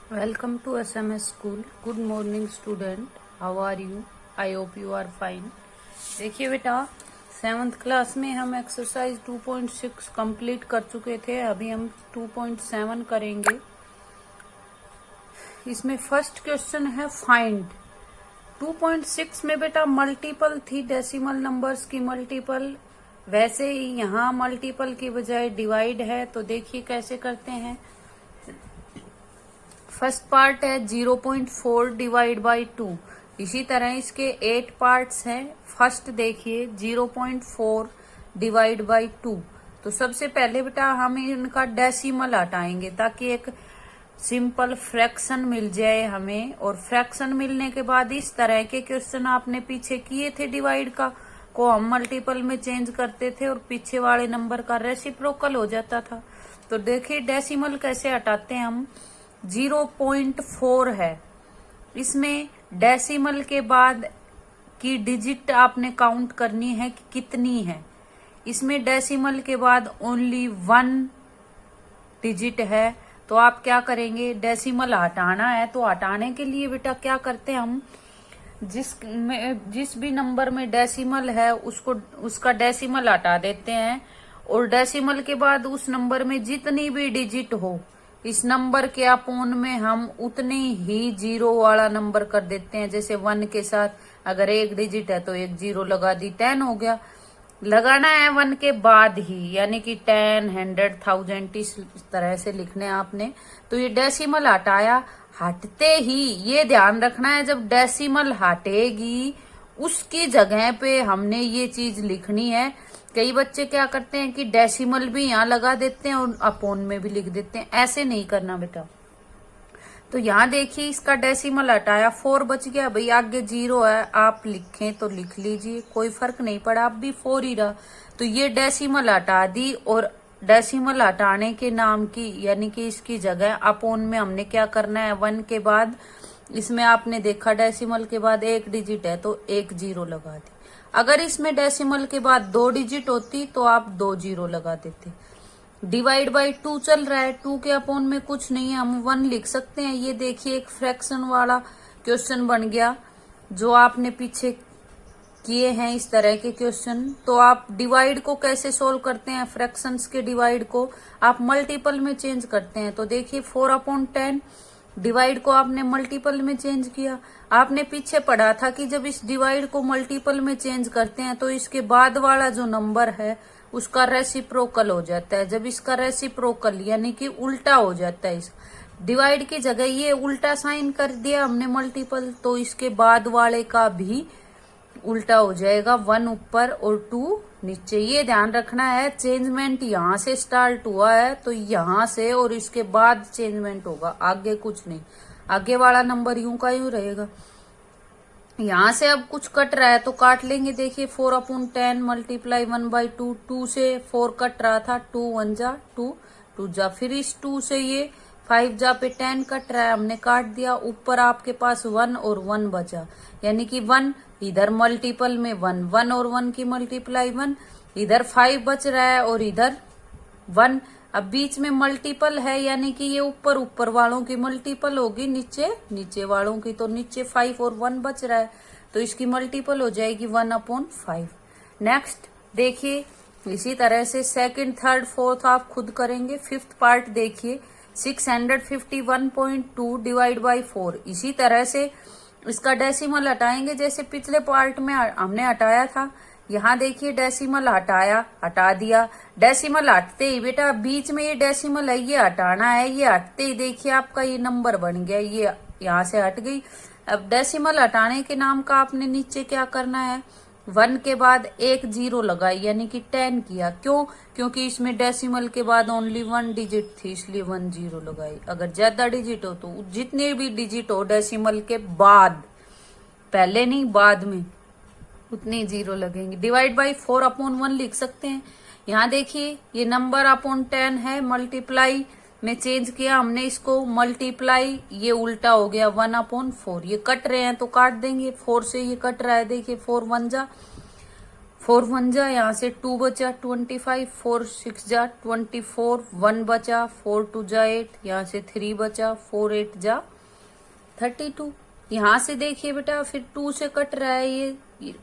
Welcome to SMS School. Good morning student. How are you? I hope you are fine. देखिए बेटा, 7th class में हम exercise 2.6 complete कर चुके थे. अभी हम 2.7 करेंगे. इसमें फर्स्ट क्वेश्चन है फाइंड. 2.6 में बेटा मल्टीपल थी, डेसिमल नंबर्स की मल्टीपल. वैसे ही यहाँ मल्टीपल की बजाय डिवाइड है. तो देखिए कैसे करते हैं. फर्स्ट पार्ट है 0.4 डिवाइड बाई 2. इसी तरह इसके 8 पार्ट्स हैं. फर्स्ट देखिए 0.4 डिवाइड बाई 2. तो सबसे पहले बेटा हम इनका डेसिमल हटाएंगे ताकि एक सिंपल फ्रैक्शन मिल जाए हमें. और फ्रैक्शन मिलने के बाद इस तरह के क्वेश्चन आपने पीछे किए थे डिवाइड का, को हम मल्टीपल में चेंज करते थे और पीछे वाले नंबर का रेसिप्रोकल हो जाता था. तो देखिए डेसिमल कैसे हटाते हैं हम. 0.4 है. इसमें डेसिमल के बाद की डिजिट आपने काउंट करनी है कि कितनी है. इसमें डेसिमल के बाद ओनली 1 डिजिट है. तो आप क्या करेंगे, डेसिमल हटाना है तो हटाने के लिए बेटा क्या करते हैं हम, जिस भी नंबर में डेसिमल है उसका डेसिमल हटा देते हैं. और डेसिमल के बाद उस नंबर में जितनी भी डिजिट हो इस नंबर के अपोन में हम उतनी ही जीरो वाला नंबर कर देते हैं. जैसे 1 के साथ अगर 1 डिजिट है तो 1 जीरो लगा दी, 10 हो गया. लगाना है 1 के बाद ही, यानी कि 10, 100, 1000 इस तरह से लिखने आपने. तो ये डेसिमल हटाया. हटते ही ये ध्यान रखना है, जब डेसिमल हटेगी उसकी जगह पे हमने ये चीज लिखनी है. कई बच्चे क्या करते हैं कि डेसिमल भी यहाँ लगा देते हैं और अपोन में भी लिख देते हैं. ऐसे नहीं करना बेटा. तो यहाँ देखिए इसका डेसिमल हटाया, 4 बच गया. भाई आगे 0 है, आप लिखें तो लिख लीजिए, कोई फर्क नहीं पड़ा, अब भी 4 ही रहा. तो ये डेसिमल हटा दी. और डेसिमल हटाने के नाम की, यानी कि इसकी जगह अपोन में हमने क्या करना है, 1 के बाद इसमें आपने देखा डेसिमल के बाद 1 डिजिट है तो 1 जीरो लगा दी. अगर इसमें डेसिमल के बाद 2 डिजिट होती तो आप 2 जीरो लगा देते. डिवाइड बाई 2 चल रहा है, 2 के अपोन में कुछ नहीं है, हम 1 लिख सकते हैं. ये देखिए एक फ्रैक्शन वाला क्वेश्चन बन गया जो आपने पीछे किए हैं इस तरह के क्वेश्चन. तो आप डिवाइड को कैसे सोल्व करते हैं, फ्रैक्शंस के डिवाइड को आप मल्टीपल में चेंज करते हैं. तो देखिए 4/10 डिवाइड को आपने मल्टीपल में चेंज किया. आपने पीछे पढ़ा था कि जब इस डिवाइड को मल्टीपल में चेंज करते हैं तो इसके बाद वाला जो नंबर है उसका रेसिप्रोकल हो जाता है. जब इसका रेसिप्रोकल यानी कि उल्टा हो जाता है, इस डिवाइड की जगह ये उल्टा साइन कर दिया हमने मल्टीपल, तो इसके बाद वाले का भी उल्टा हो जाएगा. 1 ऊपर और 2 नीचे. ये ध्यान रखना है. चेंजमेंट यहाँ से स्टार्ट हुआ है तो यहाँ से और इसके बाद चेंजमेंट होगा, आगे कुछ नहीं. आगे वाला नंबर यूं का यूं रहेगा. यहाँ से अब कुछ कट रहा है तो काट लेंगे. देखिए 4/10 मल्टीप्लाई 1/2. 2 से 4 कट रहा था, 2 1 जा 2 2 जा. फिर इस 2 से ये 5 जा पे 10 कट रहा है, हमने काट दिया. ऊपर आपके पास 1 और 1 बचा, यानी कि 1 इधर मल्टीपल में 1 1 और 1 की मल्टीप्लाई 1. इधर 5 बच रहा है और इधर 1. अब बीच में मल्टीपल है, यानी कि ये ऊपर वालों की मल्टीपल होगी, नीचे वालों की. तो नीचे 5 और 1 बच रहा है तो इसकी मल्टीपल हो जाएगी 1/5. नेक्स्ट देखिए इसी तरह से सेकंड, थर्ड, फोर्थ आप खुद करेंगे. फिफ्थ पार्ट देखिए 651.2 डिवाइड बाई 4. इसी तरह से इसका डेसिमल हटाएंगे जैसे पिछले पार्ट में हमने हटाया था. यहाँ देखिए डेसिमल हटा दिया. डेसिमल हटते ही बेटा बीच में ये डेसिमल है ये हटाना है. ये हटते ही देखिए आपका ये नंबर बन गया, ये यहाँ से हट गई. अब डेसिमल हटाने के नाम का आपने नीचे क्या करना है, 1 के बाद 1 जीरो लगाई, यानी कि 10 किया. क्यों, क्योंकि इसमें डेसिमल के बाद ओनली 1 डिजिट थी इसलिए 1 जीरो लगाई. अगर ज्यादा डिजिट हो तो जितने भी डिजिट हो डेसिमल के बाद, पहले नहीं बाद में, उतनी जीरो लगेंगे. डिवाइड बाई 4/1 लिख सकते हैं. यहाँ देखिए ये नंबर अपॉन 10 है, मल्टीप्लाई में चेंज किया हमने इसको, मल्टीप्लाई ये उल्टा हो गया 1/4. ये कट रहे हैं तो काट देंगे. 4 से ये कट रहा है, देखिए 4 1 जा 4 1 जा, यहाँ से 2 बचा 25, 4 6 जा 24, 1 बचा, 4 2 जा 8, यहाँ से 3 बचा, 4 8 जा 32। यहाँ से देखिए बेटा फिर 2 से कट रहा है, ये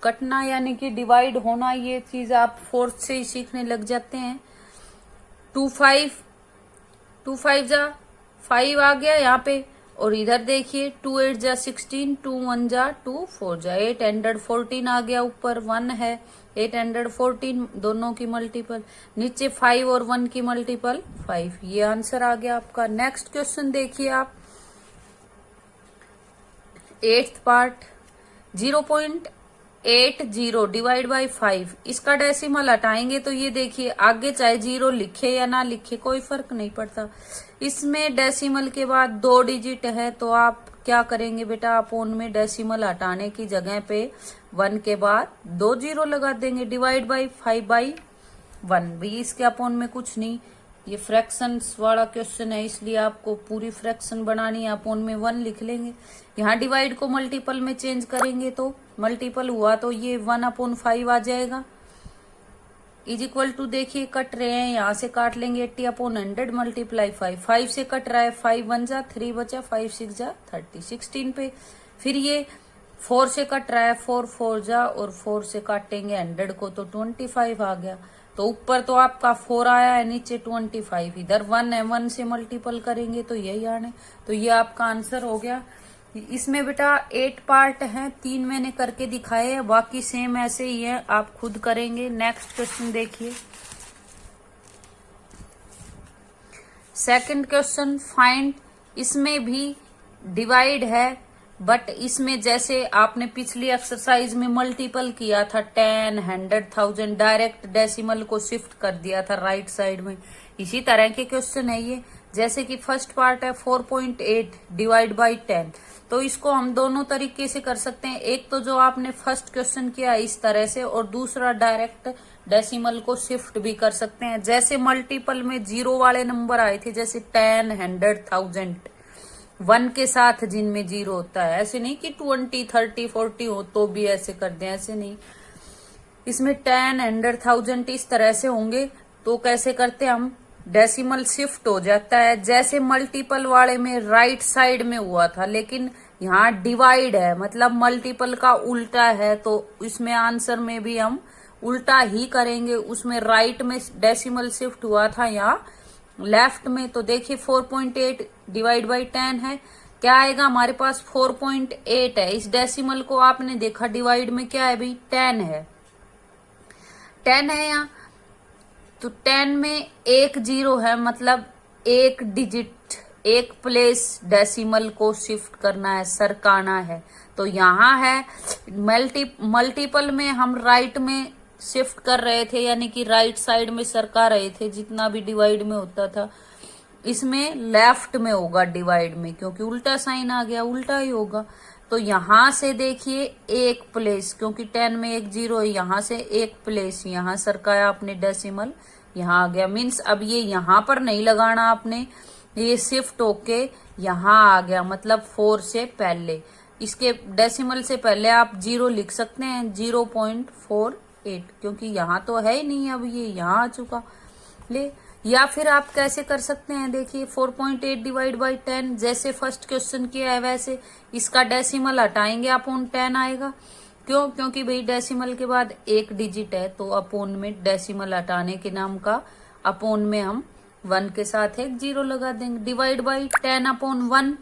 कटना यानी कि डिवाइड होना, ये चीज आप फोर्थ से ही सीखने लग जाते हैं। 2 5 जा 5 आ गया यहाँ पे, और इधर देखिए 2 8 जा 16, 2 1 जा 2, 4 जा 8, 814 आ गया, ऊपर 1 है, 814 दोनों की मल्टीपल, नीचे 5 और 1 की मल्टीपल 5। ये आंसर आ गया आपका। नेक्स्ट क्वेश्चन देखिए आप, 8th पार्ट, 0.80 डिवाइड बाई 5, इसका डेसिमल हटाएंगे तो ये देखिए आगे चाहे 0 लिखे या ना लिखे कोई फर्क नहीं पड़ता। इसमें डेसिमल के बाद 2 डिजिट है तो आप क्या करेंगे बेटा, अपोन में डेसिमल हटाने की जगह पे 1 के बाद 2 0 लगा देंगे। डिवाइड बाई 5/1 भी, इसके अपोन में कुछ नहीं, ये फ्रैक्शंस वाला क्वेश्चन है इसलिए आपको पूरी फ्रैक्शन बनानी है, अपोन में 1 लिख लेंगे। यहाँ डिवाइड को मल्टीपल में चेंज करेंगे तो मल्टीपल हुआ तो ये 1/5 आ जाएगा। इज इक्वल टू देखिए कट रहे हैं, यहाँ से काट लेंगे 80/100 मल्टीप्लाई 5, 5 से कट रहा है, 5 1 जा 3 बचा, 5 6 जा 30, 16 पे। फिर ये 4 से कट रहा है, 4 4 जा, और 4 से काटेंगे 100 को तो 25 आ गया। तो ऊपर तो आपका 4 आया है, नीचे 25, इधर 1 है, 1 से मल्टीपल करेंगे तो यही आने, तो ये आपका आंसर हो गया। इसमें बेटा 8 पार्ट हैं, 3 मैंने करके दिखाए हैं, बाकी सेम ऐसे ही है, आप खुद करेंगे। नेक्स्ट क्वेश्चन देखिए, सेकंड क्वेश्चन फाइंड, इसमें भी डिवाइड है, बट इसमें जैसे आपने पिछली एक्सरसाइज में मल्टीपल किया था 10 100 1000, डायरेक्ट डेसिमल को शिफ्ट कर दिया था राइट साइड में, इसी तरह के क्वेश्चन है ये। जैसे कि फर्स्ट पार्ट है 4.8 डिवाइड बाई 10, तो इसको हम दोनों तरीके से कर सकते हैं। एक तो जो आपने फर्स्ट क्वेश्चन किया इस तरह से, और दूसरा डायरेक्ट डेसिमल को शिफ्ट भी कर सकते हैं। जैसे मल्टीपल में 0 वाले नंबर आए थे, जैसे 10 100 1000, 1 के साथ जिनमें 0 होता है, ऐसे नहीं कि 20 30 40 हो तो भी ऐसे कर दें, ऐसे नहीं। इसमें 10 100 1000 इस तरह से होंगे, तो कैसे करते हम, डेसिमल शिफ्ट हो जाता है। जैसे मल्टीपल वाले में राइट साइड में हुआ था, लेकिन यहाँ डिवाइड है, मतलब मल्टीपल का उल्टा है, तो इसमें आंसर में भी हम उल्टा ही करेंगे। उसमें राइट में डेसिमल शिफ्ट हुआ था, यहाँ लेफ्ट में। तो देखिए 4.8 डिवाइड बाई 10 है, क्या आएगा हमारे पास 4.8 है। इस डेसिमल को आपने देखा डिवाइड में क्या है भाई, 10 है, 10 है यहाँ, तो 10 में 1 0 है, मतलब 1 डिजिट 1 प्लेस डेसिमल को शिफ्ट करना है, सरकाना है। तो यहाँ है मल्टीपल में हम राइट में शिफ्ट कर रहे थे, यानी कि राइट साइड में सरका रहे थे जितना भी डिवाइड में होता था। इसमें लेफ्ट में होगा डिवाइड में, क्योंकि उल्टा साइन आ गया, उल्टा ही होगा। तो यहां से देखिए 1 प्लेस, क्योंकि 10 में 1 0 है, यहां से 1 प्लेस यहां सरकाया आपने डेसिमल, यहां आ गया। मीन्स अब ये यहां पर नहीं लगाना आपने, ये शिफ्ट होके यहां आ गया, मतलब 4 से पहले, इसके डेसिमल से पहले आप 0 लिख सकते हैं, 0.48, क्योंकि यहां तो है ही नहीं, अब ये यहां आ चुका ले। या फिर आप कैसे कर सकते हैं, देखिए 4.8 डिवाइड बाई 10, जैसे फर्स्ट क्वेश्चन किया है वैसे इसका डेसिमल हटाएंगे, अपोन 10 आएगा। क्यों, क्योंकि भाई डेसिमल के बाद 1 डिजिट है, तो अपोन में डेसिमल हटाने के नाम का अपोन में हम 1 के साथ 1 0 लगा देंगे। Divide by 10/1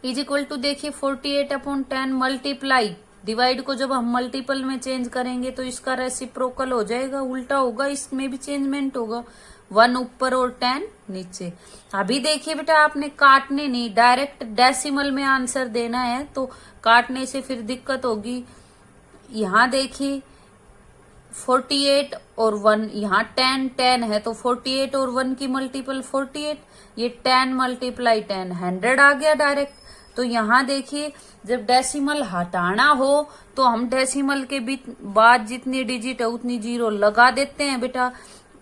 is equal to देखिए 48/10 मल्टीप्लाई, डिवाइड को जब हम मल्टीपल में चेंज करेंगे तो इसका रेसिप्रोकल हो जाएगा, उल्टा होगा, इसमें भी चेंजमेंट होगा, 1 ऊपर और 10 नीचे। अभी देखिए बेटा आपने काटने नहीं, डायरेक्ट डेसिमल में आंसर देना है, तो काटने से फिर दिक्कत होगी। यहाँ देखिए 48 और 1, यहाँ 10 10 है, तो 48 और 1 की मल्टीपल 48, ये 10 मल्टीप्लाई 10 100 आ गया डायरेक्ट। तो यहाँ देखिए जब डेसिमल हटाना हो तो हम डेसिमल के बाद जितनी डिजिट है उतनी 0 लगा देते हैं बेटा,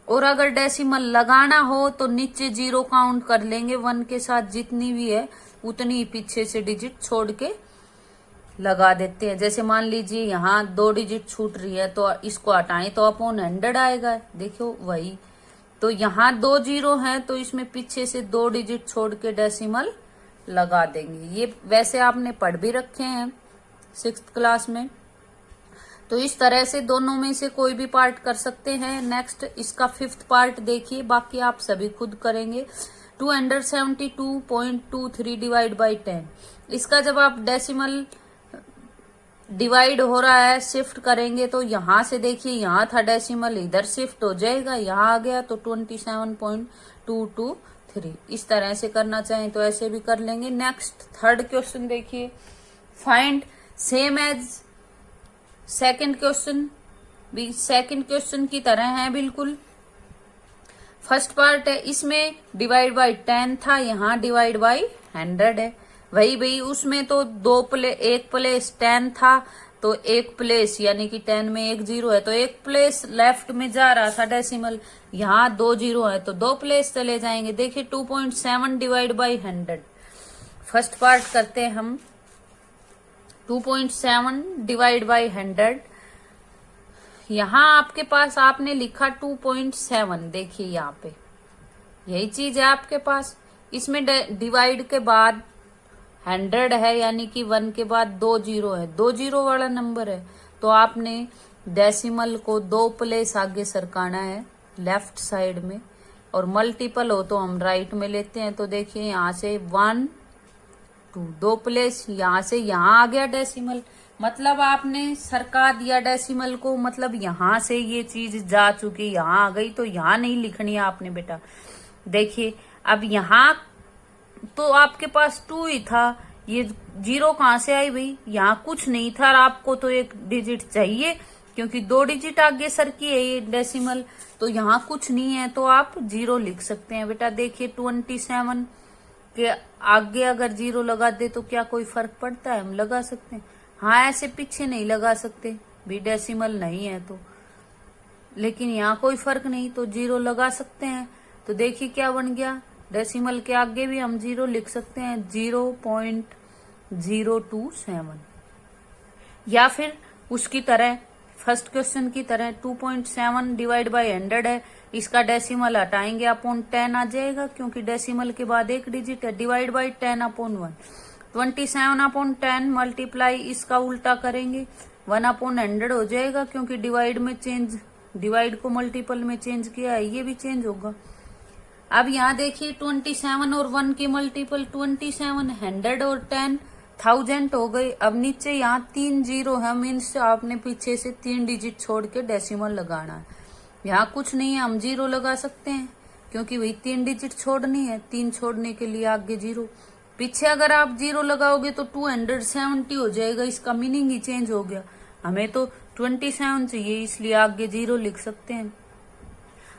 और अगर डेसिमल लगाना हो तो नीचे 0 काउंट कर लेंगे, 1 के साथ जितनी भी है उतनी पीछे से डिजिट छोड़ के लगा देते हैं। जैसे मान लीजिए यहाँ 2 डिजिट छूट रही है तो इसको हटाएं तो अपॉन 100 आएगा। देखो वही, तो यहाँ 2 जीरो है तो इसमें पीछे से 2 डिजिट छोड़ के डेसिमल लगा देंगे। ये वैसे आपने पढ़ भी रखे हैं 6th क्लास में। तो इस तरह से दोनों में से कोई भी पार्ट कर सकते हैं। नेक्स्ट इसका 5th पार्ट देखिए, बाकी आप सभी खुद करेंगे। 272.23 डिवाइड बाई 10। इसका जब आप डेसिमल डिवाइड हो रहा है शिफ्ट करेंगे तो यहां से देखिए, यहाँ था डेसिमल, इधर शिफ्ट हो जाएगा, यहाँ आ गया तो 27.223। इस तरह से करना चाहें तो ऐसे भी कर लेंगे। नेक्स्ट 3rd क्वेश्चन देखिए, find same as second question. भी सेकंड क्वेश्चन की तरह है बिल्कुल। फर्स्ट पार्ट है, इसमें डिवाइड बाई 10 था, यहाँ डिवाइड बाई 100 है। वही भाई उसमें तो एक प्लेस 10 था तो एक प्लेस यानी कि 10 में 1 जीरो है तो एक प्लेस लेफ्ट में जा रहा था डेसिमल। यहाँ 2 जीरो है तो 2 प्लेस चले जाएंगे। देखिए 2.7 डिवाइड बाई 100। फर्स्ट पार्ट करते हैं हम। 2.7 डिवाइड बाई 100। यहाँ आपके पास आपने लिखा 2.7, देखिए यहाँ पे यही चीज है आपके पास। इसमें डिवाइड के बाद 100 है यानी कि 1 के बाद 2 जीरो है, 2 जीरो वाला नंबर है तो आपने डेसिमल को 2 प्लेस आगे सरकाना है लेफ्ट साइड में, और मल्टीपल हो तो हम राइट में लेते हैं। तो देखिए यहाँ से 1 2 2 प्लेस, यहाँ से यहाँ आ गया डेसिमल, मतलब आपने सरका दिया डेसिमल को, मतलब यहाँ से ये चीज जा चुकी, यहाँ आ गई तो यहाँ नहीं लिखनी है आपने बेटा। देखिए अब यहाँ तो आपके पास 2 ही था, ये जीरो कहाँ से आई भाई, यहाँ कुछ नहीं था और आपको तो एक डिजिट चाहिए क्योंकि 2 डिजिट आगे सरकी है ये डेसिमल, तो यहाँ कुछ नहीं है तो आप 0 लिख सकते हैं बेटा। देखिए 27 के आगे अगर 0 लगा दे तो क्या कोई फर्क पड़ता है, हम लगा सकते हैं। हाँ ऐसे पीछे नहीं लगा सकते भी, डेसिमल नहीं है तो, लेकिन यहाँ कोई फर्क नहीं तो 0 लगा सकते हैं। तो देखिए क्या बन गया, डेसिमल के आगे भी हम 0 लिख सकते हैं, 0.027। या फिर उसकी तरह फर्स्ट क्वेश्चन की तरह 2.7 डिवाइड बाई 100 है, इसका डेसिमल हटाएंगे अपॉन 10 आ जाएगा क्योंकि डेसिमल के बाद एक डिजिट है, divide by 10 upon 1। 27 upon 10 multiply इसका उल्टा करेंगे 1 अपॉन 100 हो जाएगा क्योंकि डिवाइड में चेंज, डिवाइड को मल्टीपल में चेंज किया है, ये भी चेंज होगा। अब यहाँ देखिए 27 और 1 की मल्टीपल 27, 100 और 10 1000 हो गई। अब नीचे यहाँ 3 जीरो है, मीन्स आपने पीछे से 3 डिजिट छोड़ के डेसिमल लगाना है। यहाँ कुछ नहीं है, हम 0 लगा सकते हैं क्योंकि वही 3 डिजिट छोड़नी है, 3 छोड़ने के लिए आगे 0। पीछे अगर आप 0 लगाओगे तो 270 हो जाएगा, इसका मीनिंग ही चेंज हो गया। हमें तो 27 चाहिए इसलिए आगे 0 लिख सकते हैं।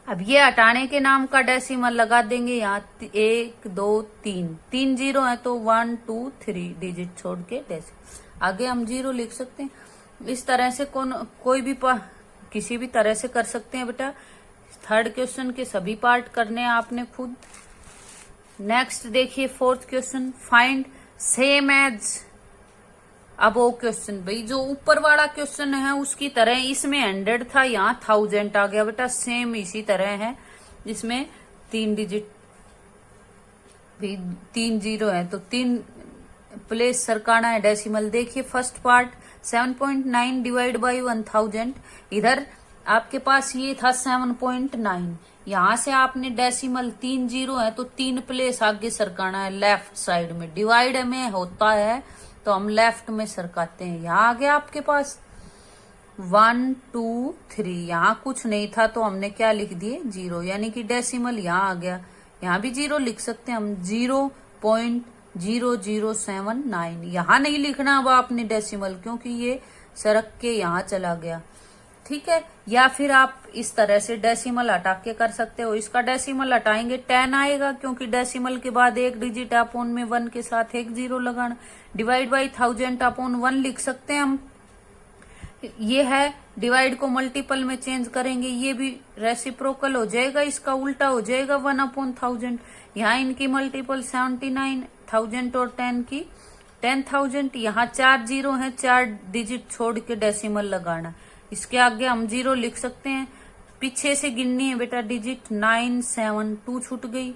अब ये हटाने के नाम का डेसिमल लगा देंगे, यहाँ 1 2 3 जीरो है तो 1 2 3 डिजिट छोड़ के डेसिमल आगे हम 0 लिख सकते हैं। इस तरह से कोई भी किसी भी तरह से कर सकते हैं बेटा। 3rd क्वेश्चन के सभी पार्ट करने हैं आपने खुद। नेक्स्ट देखिए 4th question, find same as above question. भाई जो ऊपर वाला क्वेश्चन है उसकी तरह इसमें 100 था, यहाँ 1000 आ गया बेटा, सेम इसी तरह है। इसमें 3 डिजिट भी 3 जीरो है तो 3 प्लेस सरकाना है डेसिमल। देखिए फर्स्ट पार्ट 7.9 डिवाइड बाई 1000, इधर आपके पास ये था 7.9, यहाँ से आपने डेसिमल 3 जीरो है तो 3 प्लेस आगे सरकाना है लेफ्ट साइड में। डिवाइड में होता है तो हम लेफ्ट में सरकाते हैं। यहाँ आ गया आपके पास 1 2 3, यहाँ कुछ नहीं था तो हमने क्या लिख दिए 0, यानी कि डेसिमल यहाँ आ गया। यहाँ भी 0 लिख सकते हैं हम, 0.0079। यहाँ नहीं लिखना अब आपने डेसिमल क्योंकि ये सरक के यहाँ चला गया, ठीक है। या फिर आप इस तरह से डेसिमल हटा के कर सकते हो। इसका डेसिमल हटाएंगे 10 आएगा क्योंकि डेसिमल के बाद एक डिजिट अपॉन में 1 के साथ एक 0 लगाना, डिवाइड बाई 1000 अपॉन 1 लिख सकते हैं हम। ये है, डिवाइड को मल्टीपल में चेंज करेंगे, ये भी रेसिप्रोकल हो जाएगा, इसका उल्टा हो जाएगा 1 अपॉन 1000। यहाँ इनकी मल्टीपल 79, 1000 और 10 की 10,000, यहाँ 4 जीरो है, 4 डिजिट छोड़ के डेसिमल लगाना। इसके आगे हम 0 लिख सकते हैं, पीछे से गिननी है बेटा डिजिट। 9, 7, 2 छूट गई,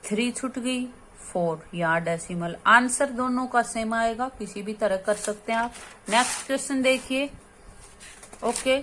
3 छूट गई, 4, यहाँ डेसिमल। आंसर दोनों का सेम आएगा, किसी भी तरह कर सकते हैं आप। नेक्स्ट क्वेश्चन देखिए। ओके